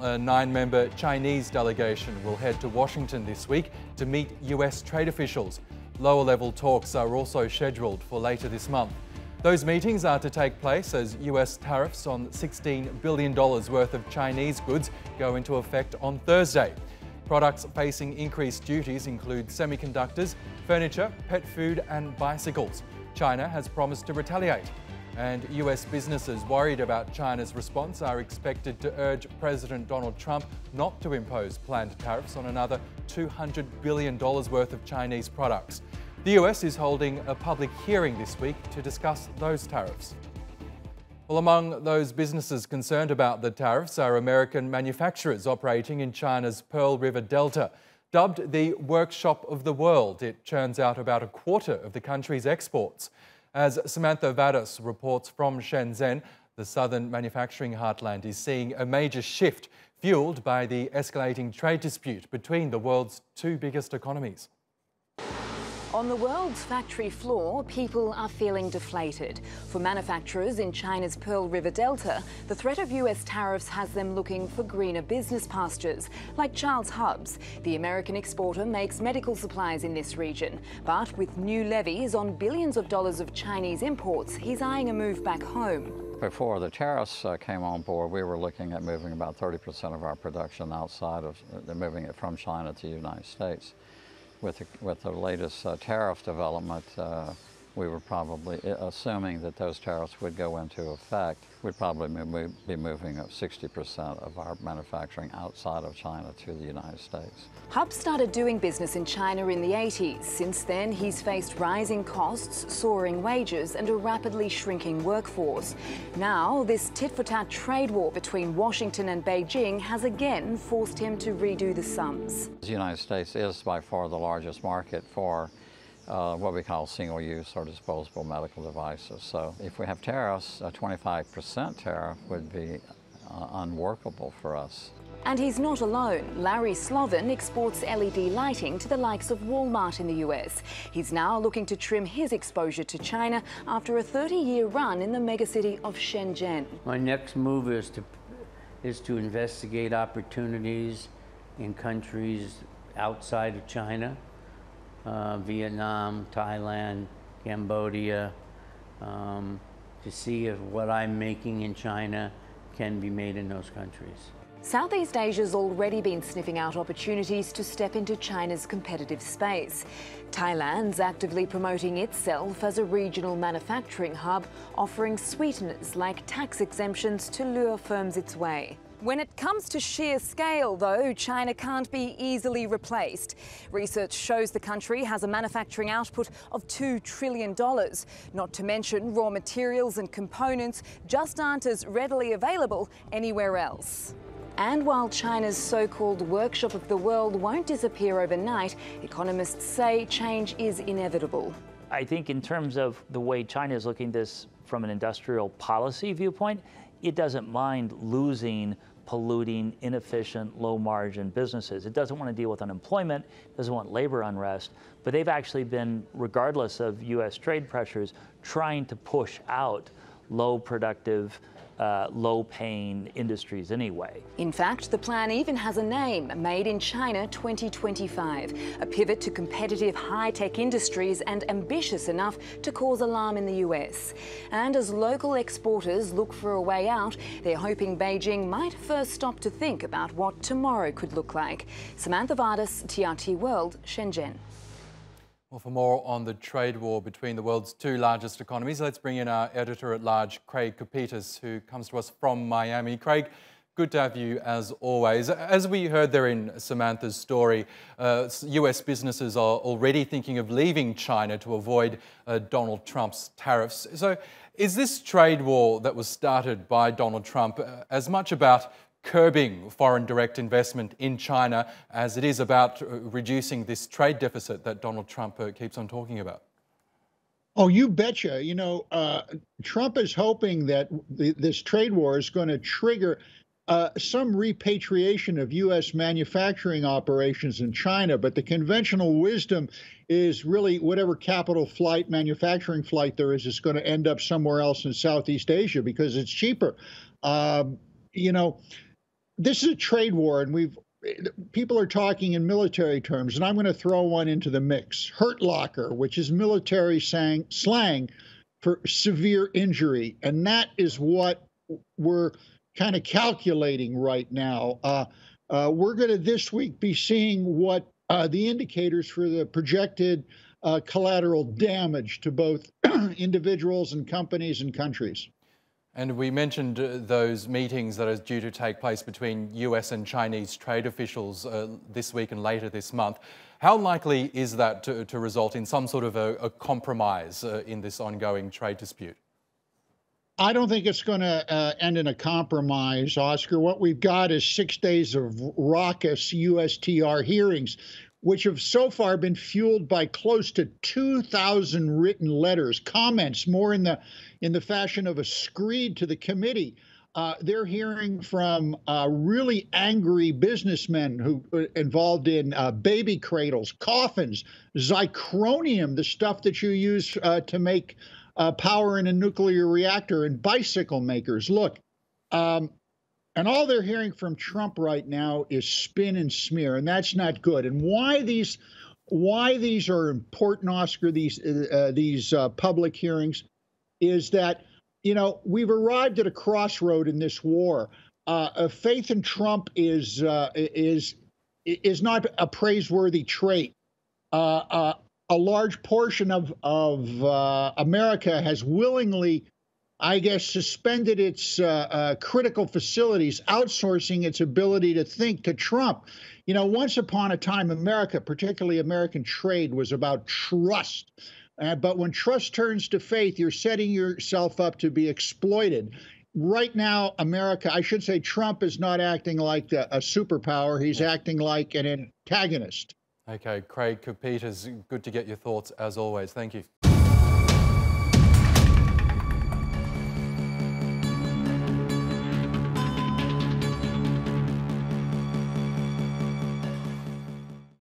A 9-member Chinese delegation will head to Washington this week to meet US trade officials. Lower-level talks are also scheduled for later this month. Those meetings are to take place as US tariffs on $16 billion worth of Chinese goods go into effect on Thursday. Products facing increased duties include semiconductors, furniture, pet food and bicycles. China has promised to retaliate. And US businesses worried about China's response are expected to urge President Donald Trump not to impose planned tariffs on another $200 billion worth of Chinese products. The US is holding a public hearing this week to discuss those tariffs. Well, among those businesses concerned about the tariffs are American manufacturers operating in China's Pearl River Delta. Dubbed the workshop of the world, it churns out about a quarter of the country's exports. As Samantha Vadas reports from Shenzhen, the southern manufacturing heartland is seeing a major shift fueled by the escalating trade dispute between the world's two biggest economies. On the world's factory floor, people are feeling deflated. For manufacturers in China's Pearl River Delta, the threat of US tariffs has them looking for greener business pastures, like Charles Hubbs. The American exporter makes medical supplies in this region. But with new levies on billions of dollars of Chinese imports, he's eyeing a move back home. Before the tariffs came on board, we were looking at moving about 30% of our production outside of, moving it from China to the United States. With the latest tariff development, we were probably, assuming that those tariffs would go into effect, we'd probably be moving 60% of our manufacturing outside of China to the United States. Hubbs started doing business in China in the 80s. Since then, he's faced rising costs, soaring wages and a rapidly shrinking workforce. Now, this tit-for-tat trade war between Washington and Beijing has again forced him to redo the sums. The United States is by far the largest market for what we call single-use or disposable medical devices. So if we have tariffs, a 25% tariff would be unworkable for us. And he's not alone. Larry Slovan exports LED lighting to the likes of Walmart in the US. He's now looking to trim his exposure to China after a 30-year run in the megacity of Shenzhen. My next move is to investigate opportunities in countries outside of China. Vietnam, Thailand, Cambodia, to see if what I'm making in China can be made in those countries. Southeast Asia's already been sniffing out opportunities to step into China's competitive space. Thailand's actively promoting itself as a regional manufacturing hub, offering sweeteners like tax exemptions to lure firms its way. When it comes to sheer scale, though, China can't be easily replaced. Research shows the country has a manufacturing output of $2 trillion. Not to mention raw materials and components just aren't as readily available anywhere else. And while China's so-called workshop of the world won't disappear overnight, economists say change is inevitable. I think in terms of the way China is looking at this from an industrial policy viewpoint, it doesn't mind losing polluting, inefficient, low-margin businesses. It doesn't want to deal with unemployment, doesn't want labor unrest, but they've actually been, regardless of U.S. trade pressures, trying to push out low-productive, low-paying industries anyway. In fact, the plan even has a name, Made in China 2025, a pivot to competitive high-tech industries and ambitious enough to cause alarm in the US. And as local exporters look for a way out, they're hoping Beijing might first stop to think about what tomorrow could look like. Samantha Vadas, TRT World, Shenzhen. Well, for more on the trade war between the world's two largest economies, let's bring in our editor-at-large, Craig Copetas, who comes to us from Miami. Craig, good to have you as always. As we heard there in Samantha's story, US businesses are already thinking of leaving China to avoid Donald Trump's tariffs. So is this trade war that was started by Donald Trump as much about curbing foreign direct investment in China as it is about reducing this trade deficit that Donald Trump keeps on talking about? Oh, you betcha. You know, Trump is hoping that this trade war is going to trigger some repatriation of U.S. manufacturing operations in China, but the conventional wisdom is really whatever capital flight, manufacturing flight there is going to end up somewhere else in Southeast Asia because it's cheaper. You know, this is a trade war, and people are talking in military terms, and I'm going to throw one into the mix. Hurt locker, which is military slang for severe injury, and that is what we're kind of calculating right now. We're going to this week be seeing what the indicators for the projected collateral damage to both individuals and companies and countries. And we mentioned those meetings that are due to take place between US and Chinese trade officials this week and later this month. How likely is that to result in some sort of a compromise in this ongoing trade dispute? I don't think it's going to end in a compromise, Oscar. What we've got is 6 days of raucous USTR hearings, which have so far been fueled by close to 2,000 written letters, comments, more in the fashion of a screed to the committee. They're hearing from really angry businessmen who are involved in baby cradles, coffins, zirconium, the stuff that you use to make power in a nuclear reactor, and bicycle makers. Look, and all they're hearing from Trump right now is spin and smear, and that's not good. And why these are important, Oscar, these public hearings, is that, you know, we've arrived at a crossroad in this war. Faith in Trump is not a praiseworthy trait. A large portion of America has willingly, I guess, suspended its critical facilities, outsourcing its ability to think to Trump. You know, once upon a time, America, particularly American trade, was about trust. But when trust turns to faith, you're setting yourself up to be exploited. Right now, America, I should say, Trump is not acting like a superpower. He's acting like an antagonist. Okay, Craig Copetas, good to get your thoughts as always. Thank you.